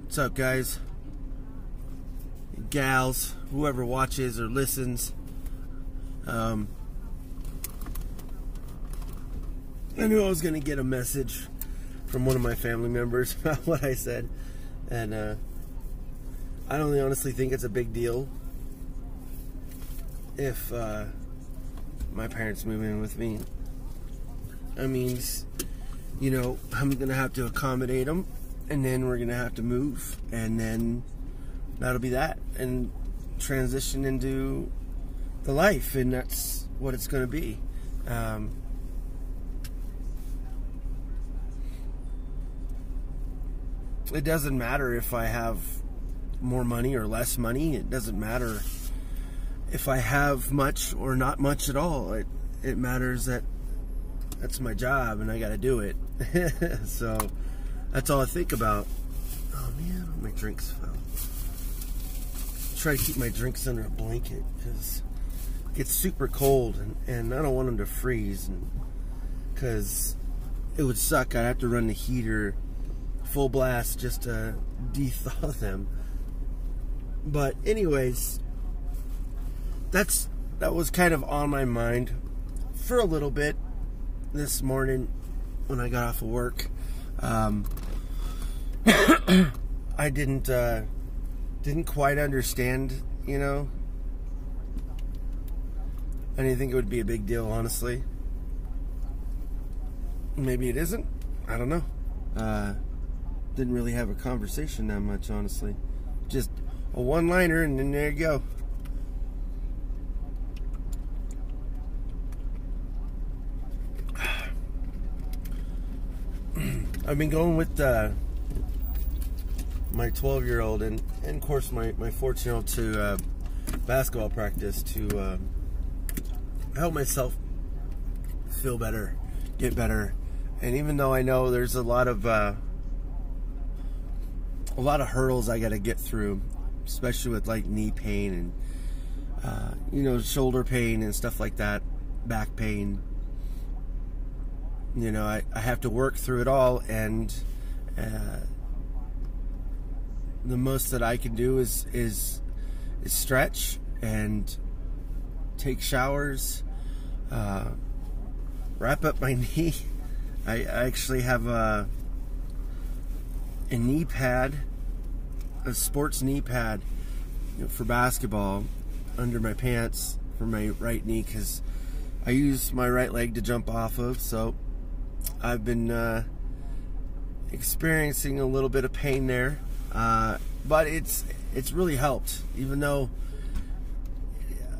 What's up, guys, gals, whoever watches or listens? I knew I was going to get a message from one of my family members about what I said, and I don't honestly think it's a big deal if my parents move in with me. I mean, you know, I'm going to have to accommodate them, and then we're going to have to move, and then that'll be that, and transition into the life, and that's what it's going to be. It doesn't matter if I have more money or less money. It doesn't matter if I have much or not much at all. It matters that that's my job and I got to do it. So that's all I think about. Oh man, my drinks fell. Try to keep my drinks under a blanket because it gets super cold, and I don't want them to freeze, because it would suck. I'd have to run the heater full blast just to de-thaw them. But anyways, that was kind of on my mind for a little bit this morning when I got off of work. I didn't quite understand, you know. I didn't think it would be a big deal, honestly. Maybe it isn't. I don't know. Didn't really have a conversation that much, honestly. Just a one-liner, and then there you go. I've been going with my 12-year-old and of course my 14-year-old to basketball practice to help myself feel better, get better. And even though I know there's a lot of hurdles I got to get through, especially with like knee pain and you know, shoulder pain and stuff like that, back pain. You know, I have to work through it all, and the most that I can do is stretch and take showers, wrap up my knee. I actually have a knee pad, a sports knee pad, you know, for basketball under my pants for my right knee, because I use my right leg to jump off of. So I've been experiencing a little bit of pain there, but it's really helped, even though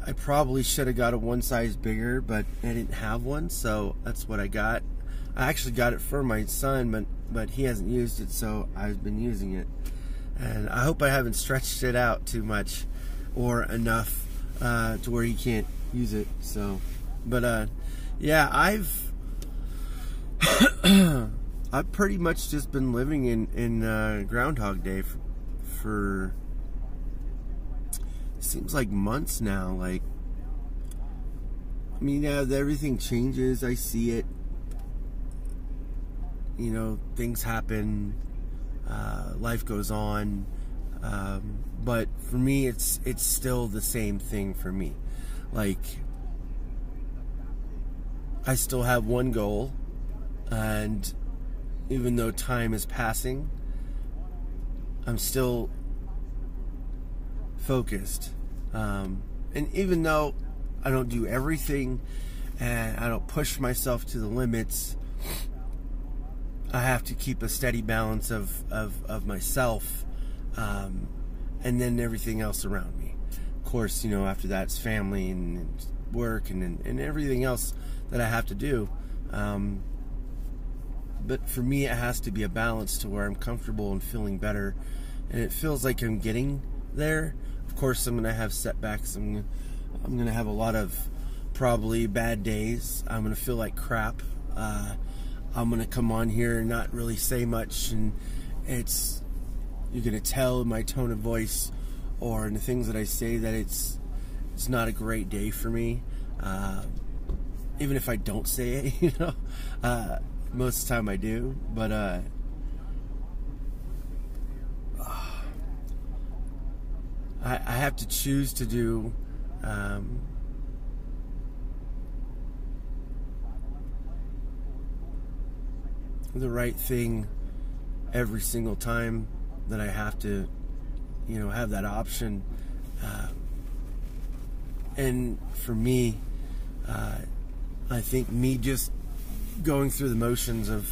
I probably should have got a one size bigger, but I didn't have one, so that's what I got. I actually got it for my son, but he hasn't used it, so I've been using it. And I hope I haven't stretched it out too much or enough to where he can't use it. So, but yeah, I've pretty much just been living in Groundhog Day for seems like months now. Like, I mean, yeah, everything changes. I see it. You know, things happen. Life goes on. But for me, it's still the same thing for me. Like, I still have one goal, and even though time is passing, I'm still focused. And even though I don't do everything and I don't push myself to the limits, I have to keep a steady balance of myself, and then everything else around me. Of course, you know, after that it's family and work and everything else that I have to do. But for me, it has to be a balance to where I'm comfortable and feeling better, and it feels like I'm getting there. Of course, I'm gonna have setbacks. I'm gonna have a lot of probably bad days. I'm gonna feel like crap. I'm gonna come on here and not really say much, and you're gonna tell in my tone of voice or in the things that I say that it's not a great day for me. Even if I don't say it, you know, most of the time I do. But have to choose to do the right thing every single time that I have to, you know, have that option. And for me, I think me just going through the motions of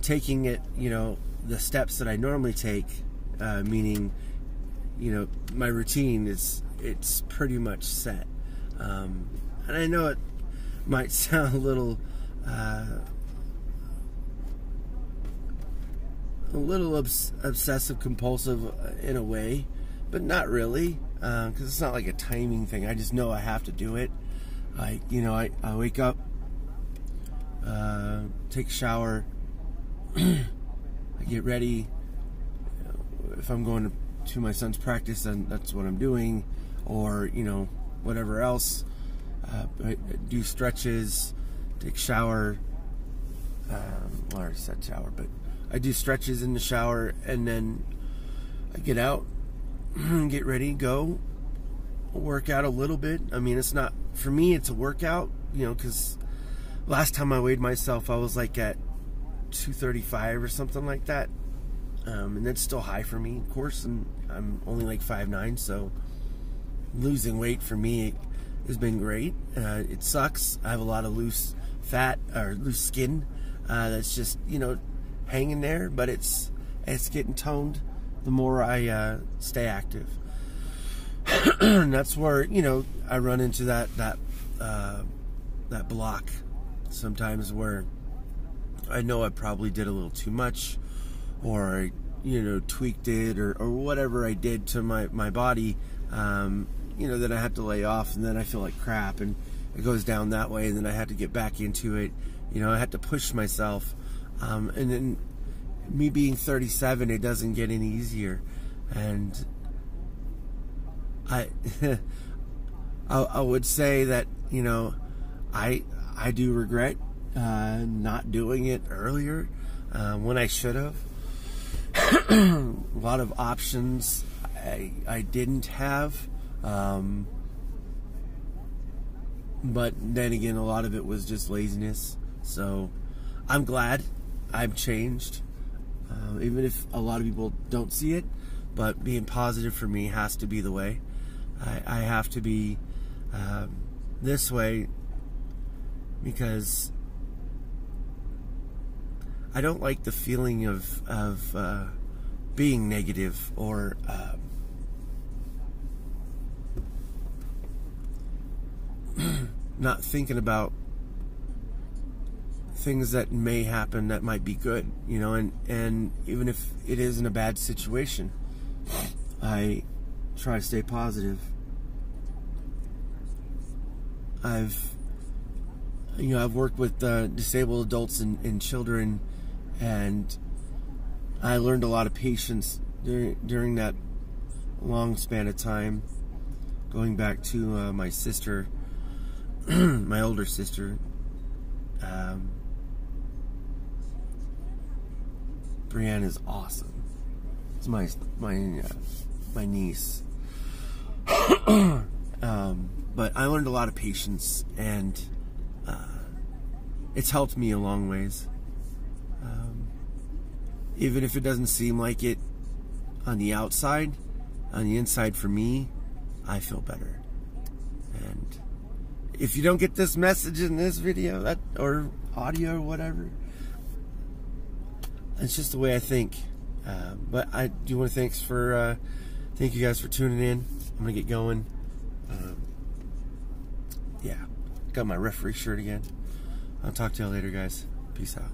taking it, you know, the steps that I normally take, meaning, you know, my routine it's pretty much set. And I know it might sound a little obsessive compulsive in a way, but not really, because it's not like a timing thing. I just know I have to do it. I wake up, take a shower, I get ready. If I'm going to my son's practice, then that's what I'm doing, or, you know, whatever else. I do stretches, take a shower. Well, I already said shower, but I do stretches in the shower, and then I get out, get ready, go work out a little bit. I mean, it's not, for me, it's a workout, you know, because last time I weighed myself, I was like at 235 or something like that. And that's still high for me, of course, and I'm only like 5'9", so losing weight for me has been great. It sucks. I have a lot of loose fat, or loose skin, that's just, you know, hanging there, but it's getting toned the more I stay active. And that's where, you know, I run into that block sometimes, where I know I probably did a little too much, or I, you know, tweaked it, or whatever I did to my body, you know, then I have to lay off, and then I feel like crap, and it goes down that way, and then I have to get back into it. You know, I have to push myself, and then me being 37, it doesn't get any easier. And I would say that, you know, I do regret not doing it earlier, when I should have. A lot of options I didn't have, but then again, a lot of it was just laziness. So I'm glad I've changed, even if a lot of people don't see it. But being positive for me has to be the way. I have to be this way, because I don't like the feeling of being negative, or not thinking about things that may happen that might be good, you know, and even if it is in a bad situation, I try to stay positive. I've worked with disabled adults and children, and I learned a lot of patience during that long span of time, going back to my sister, my older sister. Brianne is awesome. It's my niece. But I learned a lot of patience, and it's helped me a long ways. Even if it doesn't seem like it on the outside, on the inside, for me, I feel better. And if you don't get this message in this video, or audio or whatever, it's just the way I think. But I do want to thank you guys for tuning in. I'm gonna get going. Yeah, got my referee shirt again. I'll talk to you later, guys. Peace out.